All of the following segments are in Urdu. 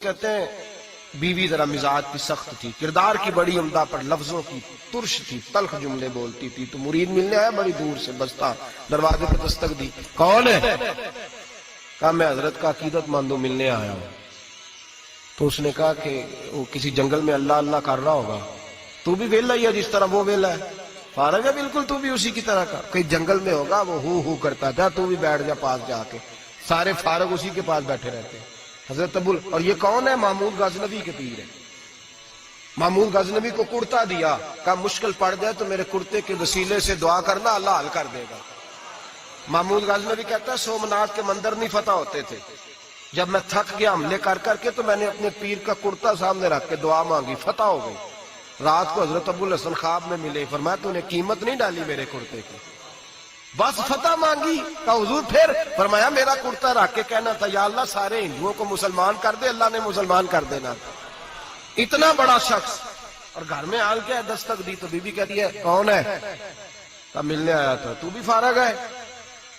کہتے ہیں بیوی ذرا مزاج کی سخت تھی، کردار کی بڑی عمدہ، پر لفظوں کی ترش تھی، تلخ جملے بولتی تھی۔ تو مرید ملنے آیا بڑی دور سے، بستا دروازے پہ دستک دی، کون ہے؟ کہا میں حضرت کا عقیدت مندوں ملنے آیا ہوں۔ تو اس نے کہا کہ وہ کسی جنگل میں اللہ اللہ کر رہا ہوگا، تو بھی ویلا ہی ہے جس طرح وہ ویلا ہے، فارغ ہے بالکل تو بھی اسی کی طرح کا، کہیں جنگل میں ہوگا وہ ہو کرتا تھا، تو بھی بیٹھ جا پاس جا کے، سارے فارغ اسی کے پاس بیٹھے رہتے ہیں۔ حضرت اور یہ کون ہے؟ محمود غزنوی کے پیر ہے۔ محمود غزنوی کو کرتا دیا، کہا مشکل پڑ جائے تو میرے کرتے کے وسیلے سے دعا کرنا، اللہ حل کر دے گا۔ محمود غزنوی کہتا ہے سومناتھ کے مندر نہیں فتح ہوتے تھے، جب میں تھک گیا حملے کر کر کے تو میں نے اپنے پیر کا کرتا سامنے رکھ کے دعا مانگی، فتح ہو گئی۔ رات کو حضرت ابو الحسن خواب میں ملے، فرمایا تو نے قیمت نہیں ڈالی میرے کرتے کی، بس فتح مانگی۔ کہا حضور پھر؟ فرمایا میرا کرتا رکھ کے کہنا تھا یا اللہ سارے ہندوؤں کو مسلمان کر دے، اللہ نے مسلمان کر دینا تھا۔ اتنا بڑا شخص، اور گھر میں حال کیا ہے، دستک دی تو بی بی کہتی ہے کون ہے؟ کہا ملنے آیا تھا، تو بھی فارغ ہے؟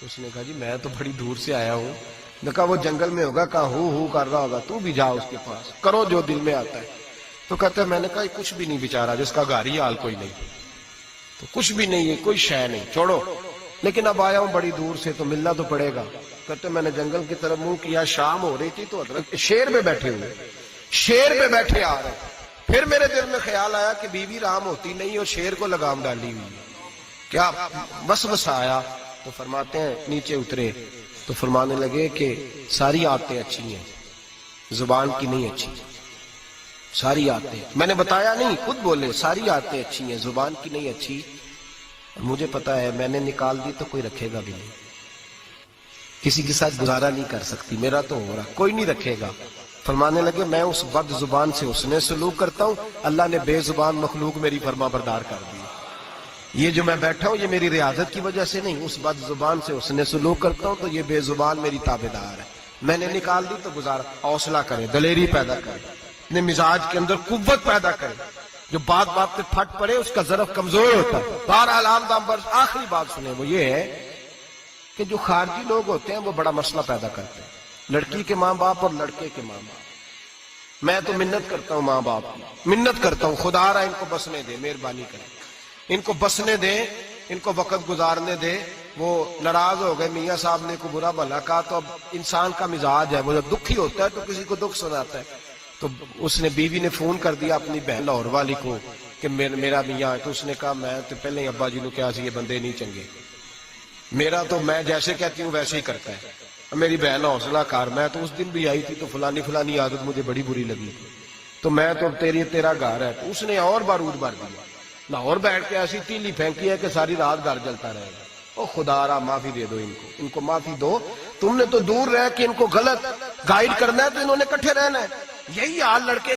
اس نے کہا جی میں تو بڑی دور سے آیا ہوں۔ نے کہا وہ جنگل میں ہوگا، کہا ہو کر رہا ہوگا، تو بھی جا اس کے پاس، کرو جو دل میں آتا ہے۔ تو کہتے ہیں میں نے کہا کچھ بھی نہیں بیچارہ، جس کا گھر ہی حال کوئی نہیں، تو کچھ بھی نہیں ہے، کوئی شے نہیں، چھوڑو، لیکن اب آیا ہوں بڑی دور سے تو ملنا تو پڑے گا۔ کہتے میں نے جنگل کی طرف منہ کیا، شام ہو رہی تھی تو حضرت شیر پہ بیٹھے ہوئے، شیر پہ بیٹھے آ رہے، پھر میرے دل میں خیال آیا کہ بیوی رام ہوتی نہیں اور شیر کو لگام ڈالی ہوئی، کیا وسوسہ آیا؟ تو فرماتے ہیں نیچے اترے تو فرمانے لگے کہ ساری عادتیں اچھی ہیں، زبان کی نہیں اچھی، ساری عادتیں، میں نے بتایا نہیں، خود بولے ساری عادتیں اچھی ہیں، زبان کی نہیں اچھی، مجھے پتا ہے میں نے نکال دی تو کوئی رکھے گا بھی نہیں، کسی کے ساتھ گزارا نہیں کر سکتی، میرا تو ہو رہا، کوئی نہیں رکھے گا۔ فرمانے لگے میں اس بد زبان سے حسن سلوک کرتا ہوں، اللہ نے بے زبان مخلوق میری فرما بردار کر دی، یہ جو میں بیٹھا ہوں یہ میری ریاضت کی وجہ سے نہیں، اس بد زبان سے حسن سلوک کرتا ہوں تو یہ بے زبان میری تابعدار ہے، میں نے نکال دی تو گزارا۔ حوصلہ کرے، دلیری پیدا کرے، اپنے مزاج کے اندر قوت پیدا کرے، جو بات بات پہ پھٹ پڑے اس کا ظرف کمزور ہوتا ہے۔ بہرحال آخری بات سنیں، وہ یہ ہے کہ جو خارجی لوگ ہوتے ہیں وہ بڑا مسئلہ پیدا کرتے ہیں، لڑکی کے ماں باپ اور لڑکے کے ماں باپ۔ میں تو منت کرتا ہوں ماں باپ کی، منت کرتا ہوں خدا را ان کو بسنے دے، مہربانی کرے، ان کو بسنے دے، ان کو وقت گزارنے دے۔ وہ ناراض ہو گئے، میاں صاحب نے کو برا بھلا کہا، تو اب انسان کا مزاج ہے، وہ جب دکھی ہوتا ہے تو کسی کو دکھ سناتا ہے۔ تو اس نے بیوی نے فون کر دیا اپنی بہن لاہور والی کو کہ میرا میاں ہے، تو اس نے کہا میں تو پہلے ہی ابا جی نے کہا سی یہ بندے نہیں چنگے، میرا تو میں جیسے کہتی ہوں ویسے ہی کرتا ہے، میری بہن حوصلہ کار، میں تو اس دن بھی آئی تھی تو فلانی عادت مجھے بڑی بری لگی، تو میں تو تیرا گھر ہے، تو اس نے اور بارود بھر دیا، لاہور بیٹھ کے ایسی تیلی پھینکی ہے کہ ساری رات گھر جلتا رہے گا۔ او خدا را معافی دے دو ان کو معافی دو، تم نے تو دور رہ کے ان کو غلط گائیڈ کرنا ہے تو انہوں نے کٹھے رہنا ہے، یہی حال لڑکے